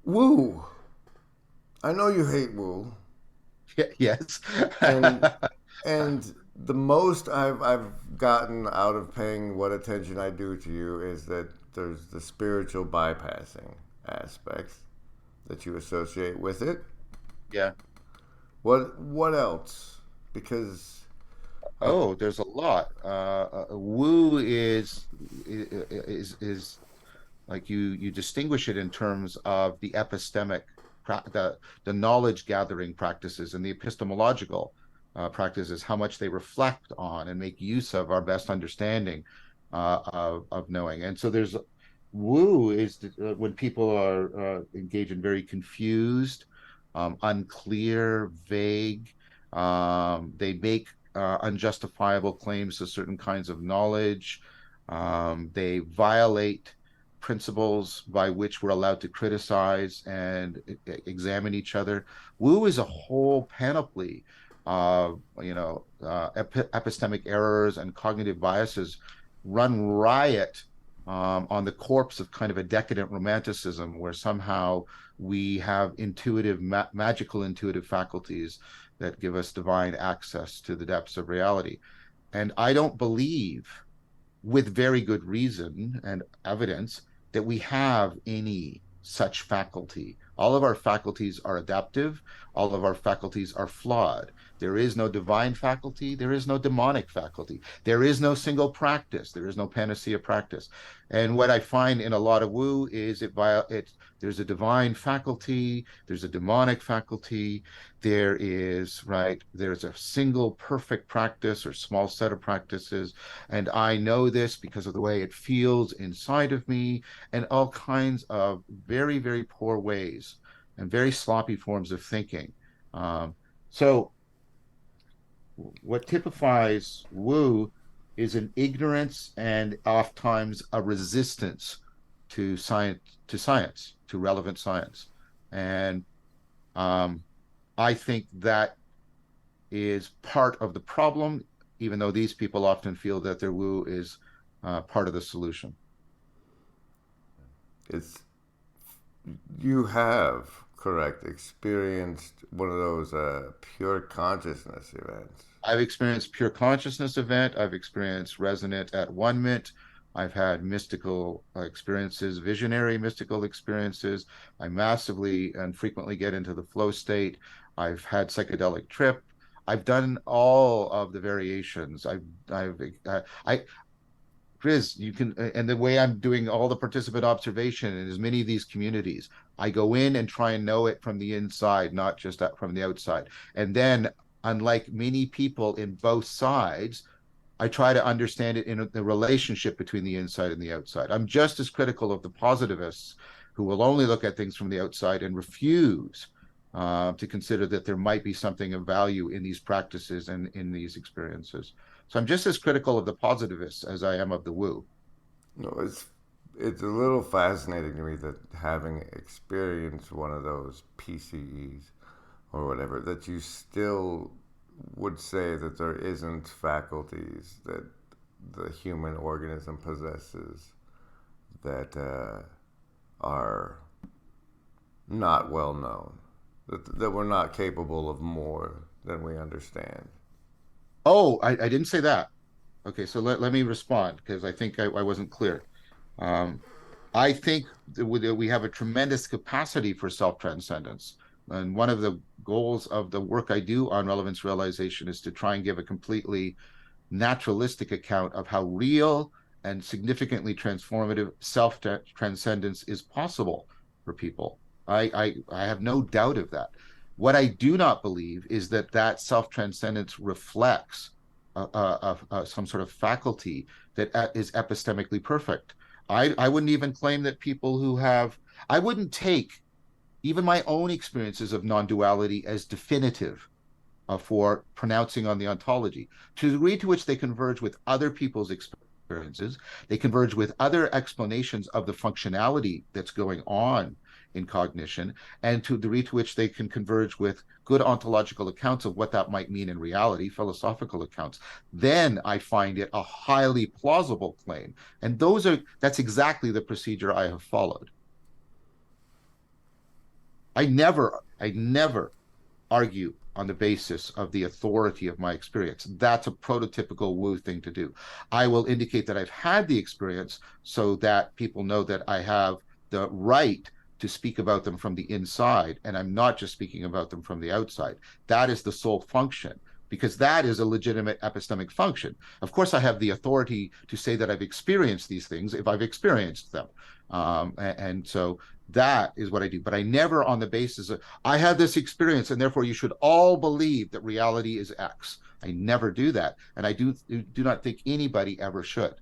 Woo. I know you hate woo, Yes. and and the most I've gotten out of paying what attention I do to you is that there's the spiritual bypassing aspects that you associate with it. Yeah. What else? Because uh, Oh, there's a lot. Woo is like you distinguish it in terms of the epistemic, the knowledge gathering practices and the epistemological practices, how much they reflect on and make use of our best understanding of knowing. And so there's woo is when people are engaged in very confused, unclear, vague. They make unjustifiable claims to certain kinds of knowledge. They violate principles by which we're allowed to criticize and examine each other. Woo is a whole panoply of epistemic errors and cognitive biases run riot on the corpse of kind of a decadent romanticism, where somehow we have magical intuitive faculties that give us divine access to the depths of reality. And I don't believe, with very good reason and evidence, that we have any such faculty. All of our faculties are adaptive, all of our faculties are flawed. There is no divine faculty, there is no demonic faculty, there is no single practice, there is no panacea practice. And what I find in a lot of woo is there's a divine faculty, there's a demonic faculty, there's a single perfect practice or small set of practices, and I know this because of the way it feels inside of me, and all kinds of very, very poor ways and very sloppy forms of thinking. So, what typifies woo is an ignorance and oftentimes a resistance to relevant science. And um, I think that is part of the problem, even though these people often feel that their woo is part of the solution. it's you have correct experienced one of those pure consciousness events. I've experienced pure consciousness event. I've experienced resonant at one mint. I've had mystical experiences, visionary mystical experiences. I massively and frequently get into the flow state. I've had psychedelic trip. I've done all of the variations. I, Chris, you can, and the way I'm doing all the participant observation in as many of these communities, I go in and try and know it from the inside, not just from the outside. And then, unlike many people in both sides, I try to understand it in the relationship between the inside and the outside. I'm just as critical of the positivists who will only look at things from the outside and refuse to consider that there might be something of value in these practices and in these experiences. So I'm just as critical of the positivists as I am of the woo. No, it's a little fascinating to me that having experienced one of those PCEs or whatever, that you still would say that there isn't faculties that the human organism possesses that are not well known, that we're not capable of more than we understand. Oh, I didn't say that. Okay, so let me respond because I think I wasn't clear. Um, I think that we have a tremendous capacity for self-transcendence. And one of the goals of the work I do on relevance realization is to try and give a completely naturalistic account of how real and significantly transformative self-transcendence is possible for people. I have no doubt of that. What I do not believe is that self-transcendence reflects some sort of faculty that is epistemically perfect. I wouldn't even claim that people who have, I wouldn't take even my own experiences of non duality as definitive for pronouncing on the ontology. To the degree to which they converge with other people's experiences, they converge with other explanations of the functionality that's going on in cognition, and to the degree to which they can converge with good ontological accounts of what that might mean in reality, philosophical accounts, then I find it a highly plausible claim. And that's exactly the procedure I have followed. I never argue on the basis of the authority of my experience. That's a prototypical woo thing to do. I will indicate that I've had the experience so that people know that I have the right to speak about them from the inside, and I'm not just speaking about them from the outside. That is the sole function, because that is a legitimate epistemic function. Of course, I have the authority to say that I've experienced these things if I've experienced them. And so that is what I do. But I never, on the basis of, I had this experience and therefore you should all believe that reality is X. I never do that. And I do not think anybody ever should.